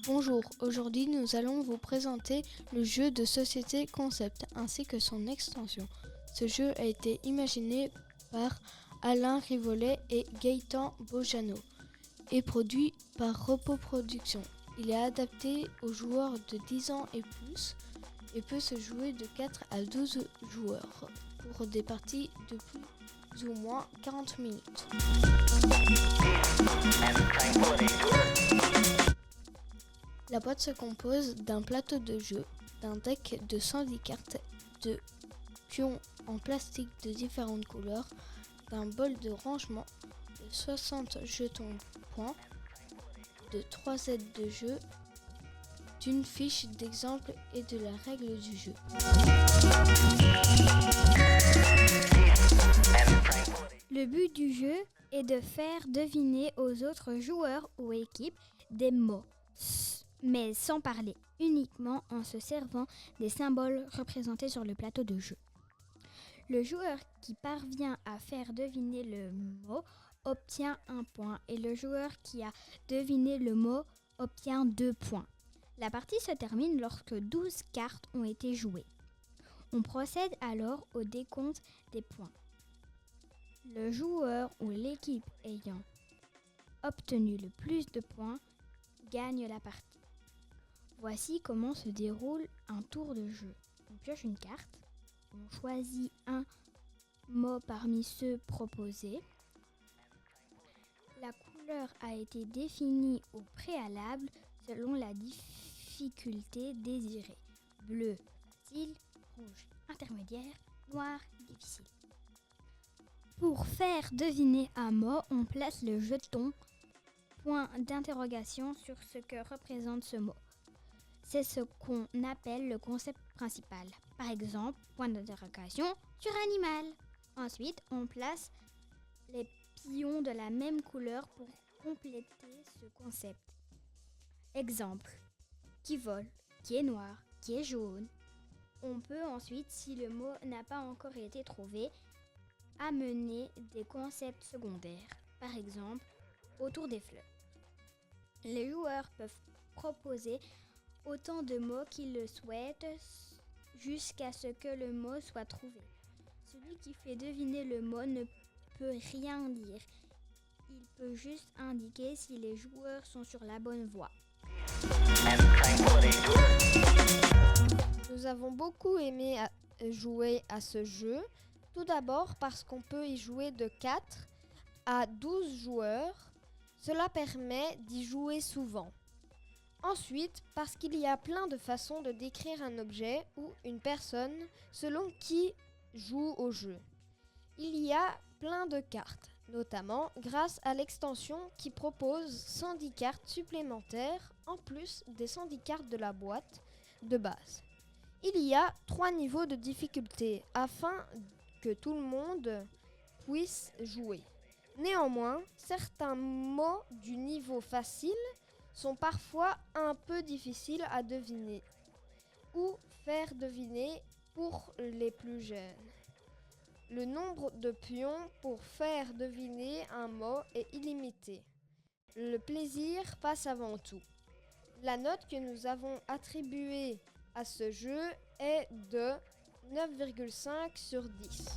Bonjour, aujourd'hui nous allons vous présenter le jeu de société Concept ainsi que son extension. Ce jeu a été imaginé par Alain Rivollet et Gaëtan Bojano et produit par Repos Productions. Il est adapté aux joueurs de 10 ans et plus et peut se jouer de 4 à 12 joueurs pour des parties de plus ou moins 40 minutes. La boîte se compose d'un plateau de jeu, d'un deck de 110 cartes, de pions en plastique de différentes couleurs, d'un bol de rangement, de 60 jetons points, de 3 aides de jeu, d'une fiche d'exemple et de la règle du jeu. Le but du jeu est de faire deviner aux autres joueurs ou équipes des mots, mais sans parler, uniquement en se servant des symboles représentés sur le plateau de jeu. Le joueur qui parvient à faire deviner le mot obtient 1 point et le joueur qui a deviné le mot obtient 2 points. La partie se termine lorsque 12 cartes ont été jouées. On procède alors au décompte des points. Le joueur ou l'équipe ayant obtenu le plus de points gagne la partie. Voici comment se déroule un tour de jeu. On pioche une carte, on choisit un mot parmi ceux proposés. La couleur a été définie au préalable selon la difficulté désirée. Bleu, facile, rouge, intermédiaire, noir, difficile. Pour faire deviner un mot, on place le jeton point d'interrogation sur ce que représente ce mot. C'est ce qu'on appelle le concept principal. Par exemple, point d'interrogation sur animal. Ensuite, on place les pions de la même couleur pour compléter ce concept. Exemple, qui vole, qui est noir, qui est jaune. On peut ensuite, si le mot n'a pas encore été trouvé, amener des concepts secondaires. Par exemple, autour des fleurs. Les joueurs peuvent proposer autant de mots qu'ils le souhaitent jusqu'à ce que le mot soit trouvé. Celui qui fait deviner le mot ne peut rien dire. Il peut juste indiquer si les joueurs sont sur la bonne voie. Nous avons beaucoup aimé jouer à ce jeu. Tout d'abord parce qu'on peut y jouer de 4 à 12 joueurs. Cela permet d'y jouer souvent. Ensuite, parce qu'il y a plein de façons de décrire un objet ou une personne selon qui joue au jeu. Il y a plein de cartes, notamment grâce à l'extension qui propose 110 cartes supplémentaires en plus des 110 cartes de la boîte de base. Il y a 3 niveaux de difficulté afin que tout le monde puisse jouer. Néanmoins, certains mots du niveau facile sont parfois un peu difficiles à deviner ou faire deviner pour les plus jeunes. Le nombre de pions pour faire deviner un mot est illimité. Le plaisir passe avant tout. La note que nous avons attribuée à ce jeu est de 9,5 sur 10.